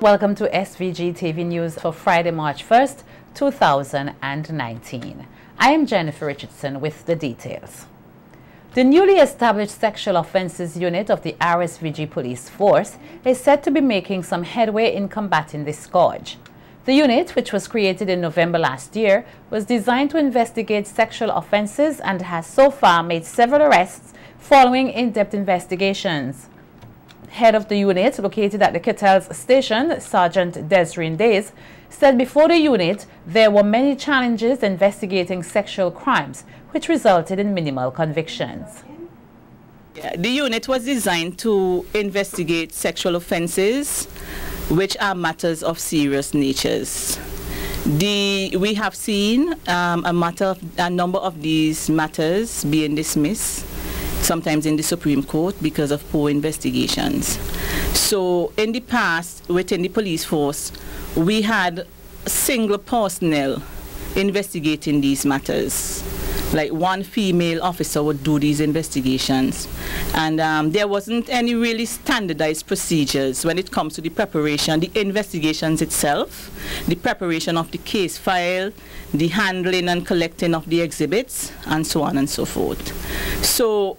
Welcome to SVG-TV News for Friday, March 1st, 2019. I am Jennifer Richardson with the details. The newly established Sexual Offences Unit of the SVG Police Force is said to be making some headway in combating this scourge. The unit, which was created in November last year, was designed to investigate sexual offences and has so far made several arrests following in-depth investigations. Head of the unit, located at the Kettles Station, Sergeant Desiree Days, said before the unit there were many challenges investigating sexual crimes, which resulted in minimal convictions. The unit was designed to investigate sexual offences, which are matters of serious natures. We have seen a number of these matters being dismissed, sometimes in the Supreme Court, because of poor investigations. So in the past, within the police force, we had single personnel investigating these matters. Like one female officer would do these investigations. And there wasn't any really standardized procedures when it comes to the preparation, the investigations itself, the preparation of the case file, the handling and collecting of the exhibits, and so on and so forth. So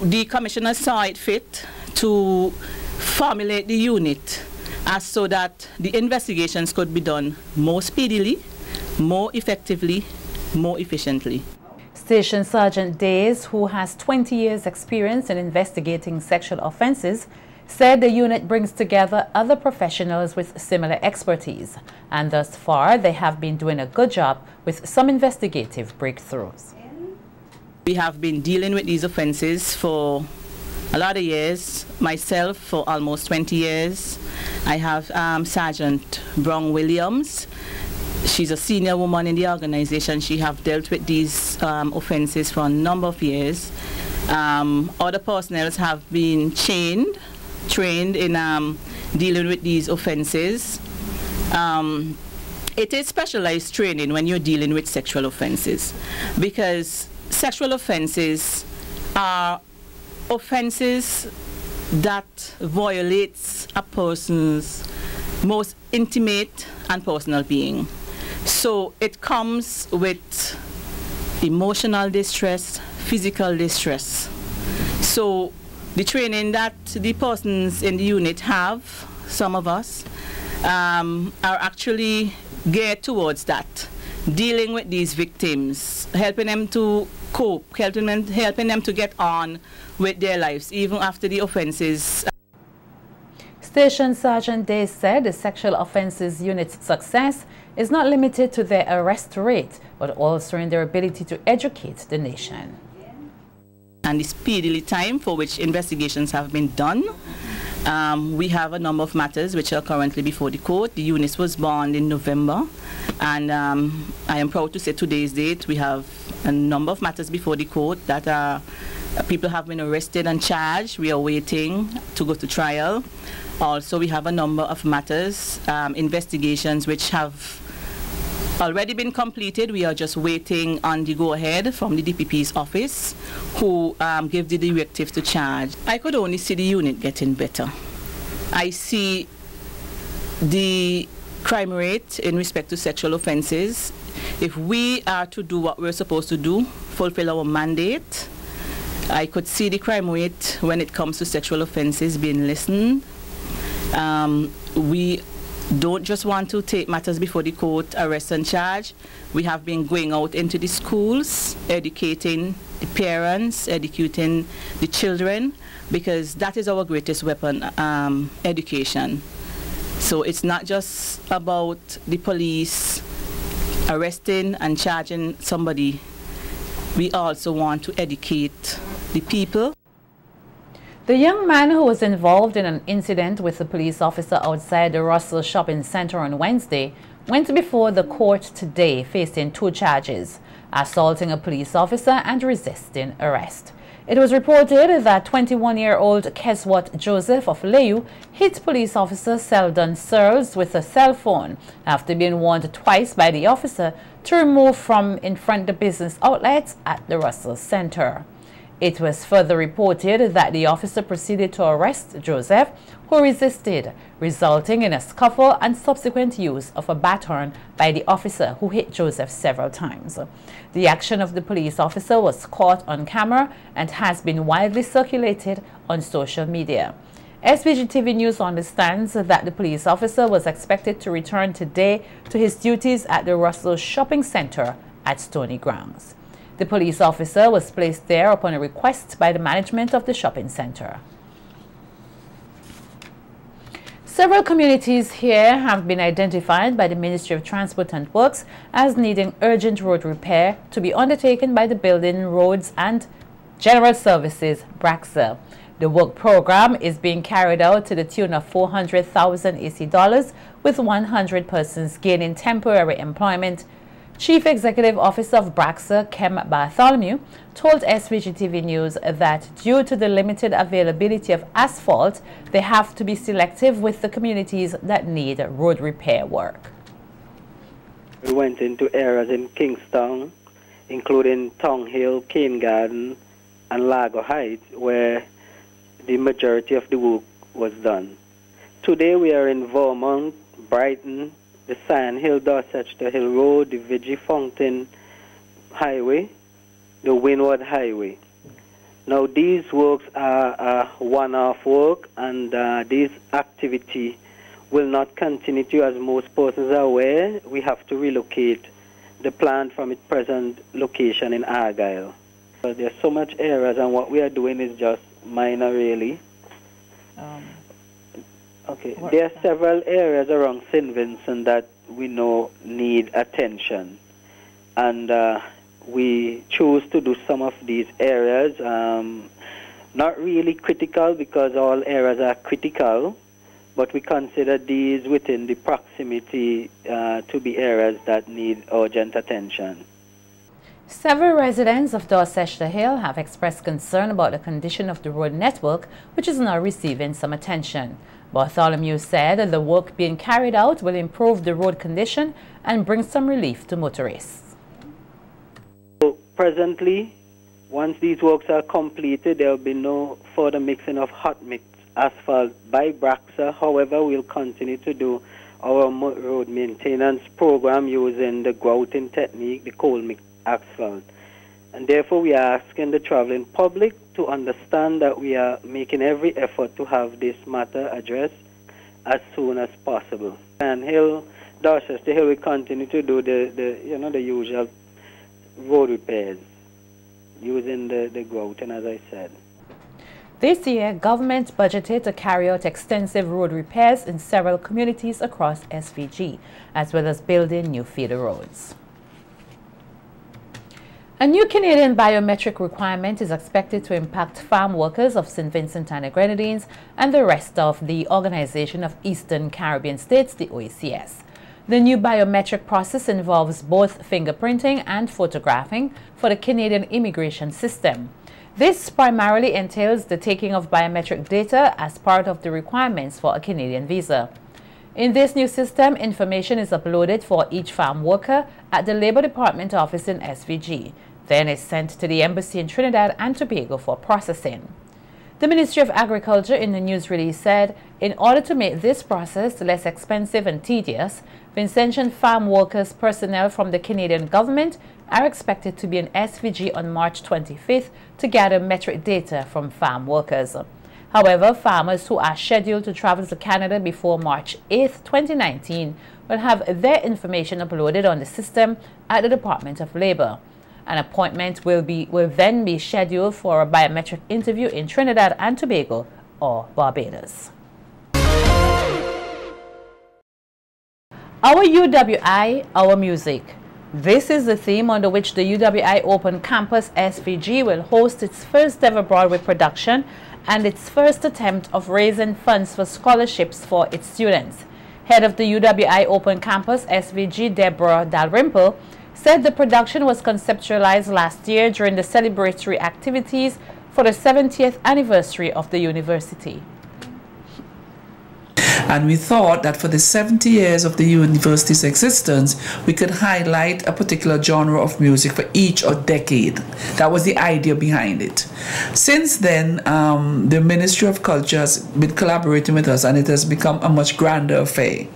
the commissioner saw it fit to formulate the unit so that the investigations could be done more speedily, more effectively, more efficiently. Station Sergeant Days, who has 20 years' experience in investigating sexual offences, said the unit brings together other professionals with similar expertise, and thus far they have been doing a good job with some investigative breakthroughs. We have been dealing with these offences for a lot of years, myself for almost 20 years. I have Sergeant Brown Williams. She's a senior woman in the organization. She has dealt with these offences for a number of years. Other personnel have been trained in dealing with these offences. It is specialized training when you're dealing with sexual offences, because sexual offences are offences that violates a person's most intimate and personal being. So it comes with emotional distress, physical distress. So the training that the persons in the unit have, some of us, are actually geared towards that, dealing with these victims, helping them to cope, helping them to get on with their lives even after the offences. Station Sergeant Day said the Sexual Offences Unit's success is not limited to their arrest rate, but also in their ability to educate the nation. And the speedily time for which investigations have been done. We have a number of matters which are currently before the court. The unit was born in November, and I am proud to say today's date we have a number of matters before the court that people have been arrested and charged. We are waiting to go to trial. Also, we have a number of matters, investigations which have already been completed. We are just waiting on the go-ahead from the DPP's office, who gave the directive to charge. I could only see the unit getting better. I see the crime rate in respect to sexual offences. If we are to do what we're supposed to do, fulfill our mandate, I could see the crime rate when it comes to sexual offences being lessened. We don't just want to take matters before the court, arrest and charge. We have been going out into the schools, educating the parents, educating the children, because that is our greatest weapon, education. So it's not just about the police arresting and charging somebody. We also want to educate the people. The young man who was involved in an incident with a police officer outside the Russell Shopping Center on Wednesday went before the court today facing 2 charges: assaulting a police officer and resisting arrest. It was reported that 21-year-old Keswat Joseph of Layu hit police officer Seldon Searles with a cell phone after being warned twice by the officer to remove from in front the business outlets at the Russell Center. It was further reported that the officer proceeded to arrest Joseph, who resisted, resulting in a scuffle and subsequent use of a baton by the officer, who hit Joseph several times. The action of the police officer was caught on camera and has been widely circulated on social media. SVG-TV News understands that the police officer was expected to return today to his duties at the Russell Shopping Center at Stony Grounds. The police officer was placed there upon a request by the management of the shopping center. Several communities here have been identified by the Ministry of Transport and Works as needing urgent road repair to be undertaken by the Building, Roads and General Services, BRAXA. The work program is being carried out to the tune of 400,000 AC dollars, with 100 persons gaining temporary employment. Chief Executive Officer of BRAXA, Kem Bartholomew, told SVG-TV News that due to the limited availability of asphalt, they have to be selective with the communities that need road repair work. We went into areas in Kingstown, including Tongue Hill, Cane Garden, and Lago Heights, where the majority of the work was done. Today we are in Vermont, Brighton, the Sand Hill, Dorchester Hill Road, the Vigi Fountain Highway, the Windward Highway. Now these works are one-off work, and this activity will not continue to, as most persons are aware. We have to relocate the plant from its present location in Argyle. So there's so much areas, and what we are doing is just minor, really. Okay, there are several areas around St. Vincent that we know need attention, and we choose to do some of these areas. Not really critical, because all areas are critical, but we consider these within the proximity to be areas that need urgent attention. Several residents of Dorchester Hill have expressed concern about the condition of the road network, which is now receiving some attention. Bartholomew said the work being carried out will improve the road condition and bring some relief to motorists. So presently, once these works are completed, there will be no further mixing of hot mix asphalt by BRAXA. However, we'll continue to do our road maintenance program using the grouting technique, the cold mix asphalt. And therefore we are asking the traveling public to understand that we are making every effort to have this matter addressed as soon as possible. And Dorchester Hill, we continue to do the usual road repairs using the grouting, as I said. This year, government budgeted to carry out extensive road repairs in several communities across SVG, as well as building new feeder roads. A new Canadian biometric requirement is expected to impact farm workers of St. Vincent and the Grenadines and the rest of the Organization of Eastern Caribbean States, the OECS. The new biometric process involves both fingerprinting and photographing for the Canadian immigration system. This primarily entails the taking of biometric data as part of the requirements for a Canadian visa. In this new system, information is uploaded for each farm worker at the Labor Department office in SVG, then is sent to the embassy in Trinidad and Tobago for processing. The Ministry of Agriculture in the news release said, in order to make this process less expensive and tedious, Vincentian farm workers personnel from the Canadian government are expected to be in SVG on March 25th to gather metric data from farm workers. However, farmers who are scheduled to travel to Canada before March 8, 2019 will have their information uploaded on the system at the Department of Labor. An appointment will then be scheduled for a biometric interview in Trinidad and Tobago or Barbados. Our UWI, our music. This is the theme under which the UWI Open Campus SVG will host its first ever Broadway production and its first attempt of raising funds for scholarships for its students. Head of the UWI Open Campus SVG, Deborah Dalrymple, said the production was conceptualized last year during the celebratory activities for the 70th anniversary of the university. And we thought that for the 70 years of the university's existence, we could highlight a particular genre of music for each decade. That was the idea behind it. Since then, the Ministry of Culture has been collaborating with us, and it has become a much grander affair.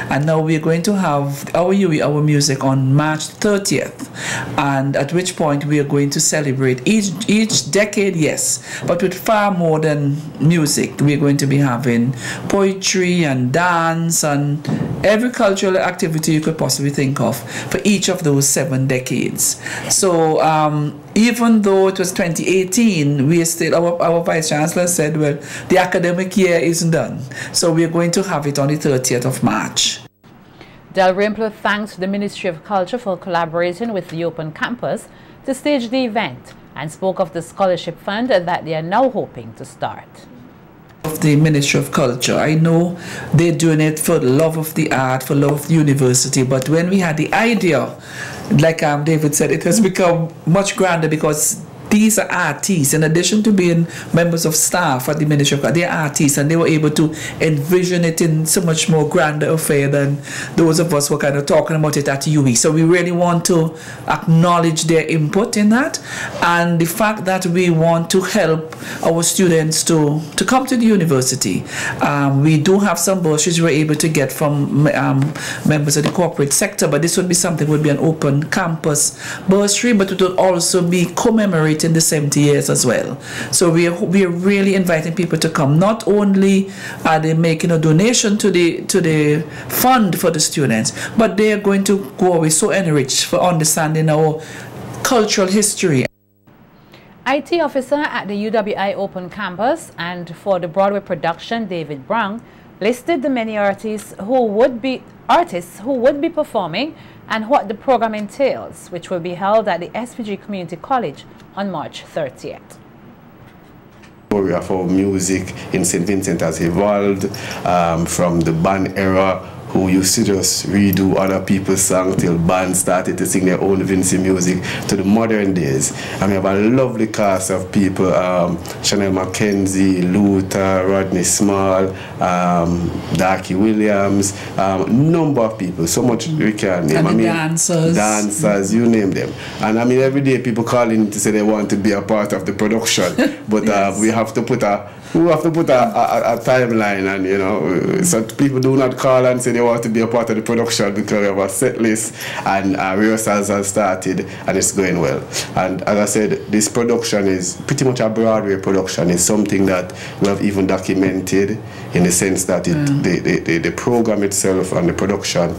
And now we're going to have our music on March 30th, and at which point we are going to celebrate each decade, yes, but with far more than music. We're going to be having poetry and dance and every cultural activity you could possibly think of for each of those 7 decades. So even though it was 2018, we are still, our Vice Chancellor said, well, the academic year isn't done. So we're going to have it on the 30th of March. Dalrymple thanked the Ministry of Culture for collaborating with the Open Campus to stage the event and spoke of the scholarship fund that they are now hoping to start. Of the Ministry of Culture, I know they're doing it for the love of the art, for love of the university, but when we had the idea, like David said, it has become much grander because these are artists. In addition to being members of staff at the Ministry of Culture, they're artists, and they were able to envision it in so much more grander affair than those of us who were kind of talking about it at UE. So we really want to acknowledge their input in that, and the fact that we want to help our students to come to the university. We do have some bursaries we're able to get from members of the corporate sector, but this would be something would be an open campus bursary, but it would also be commemorating the 70 years as well. So we are really inviting people to come. Not only are they making a donation to the fund for the students, but they are going to go away so enriched for understanding our cultural history. IT officer at the UWI Open Campus and for the Broadway production, David Brown, listed the many artists who would be performing and what the program entails, which will be held at the SVG Community College on March 30th. The story of our music in St. Vincent has evolved from the band era, who used to just redo other people's songs till bands started to sing their own Vincy music, to the modern days. And we have a lovely cast of people, Chanel McKenzie, Luther, Rodney Small, Darky Williams, number of people, so much we can name. And dancers, you name them. And I mean, every day people call in to say they want to be a part of the production, but yes. We have to put a timeline, and you know, so people do not call and say they want to be a part of the production, because we have a set list and rehearsals have started and it's going well. And as I said, this production is pretty much a Broadway production. It's something that we have even documented in the sense that the program itself and the production,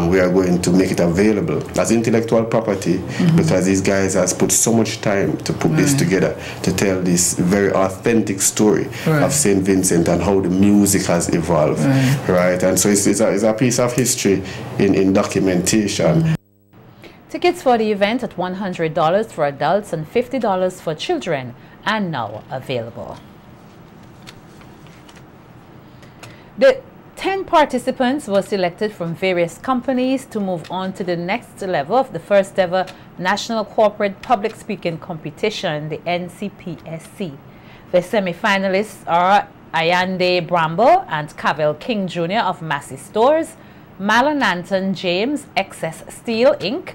we are going to make it available as intellectual property, because these guys has put so much time to put this together, to tell this very authentic story of St. Vincent and how the music has evolved, right? And so it's a piece of history in documentation. Tickets for the event at $100 for adults and $50 for children are now available. The 10 participants were selected from various companies to move on to the next level of the first ever National Corporate Public Speaking Competition, the NCPSC. The semi-finalists are Ayande Bramble and Cavell King Jr. of Massey Stores, Malon Anton James, Excess Steel Inc.,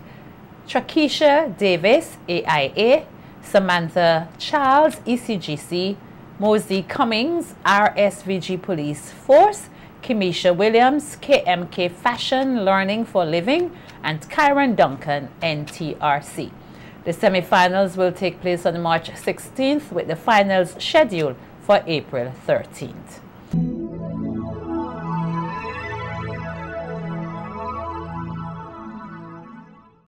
Trakisha Davis, AIA, Samantha Charles, ECGC, Mosey Cummings, RSVG Police Force, Kimisha Williams, KMK Fashion Learning for Living, and Kyron Duncan, NTRC. The semi-finals will take place on March 16th with the finals scheduled for April 13th.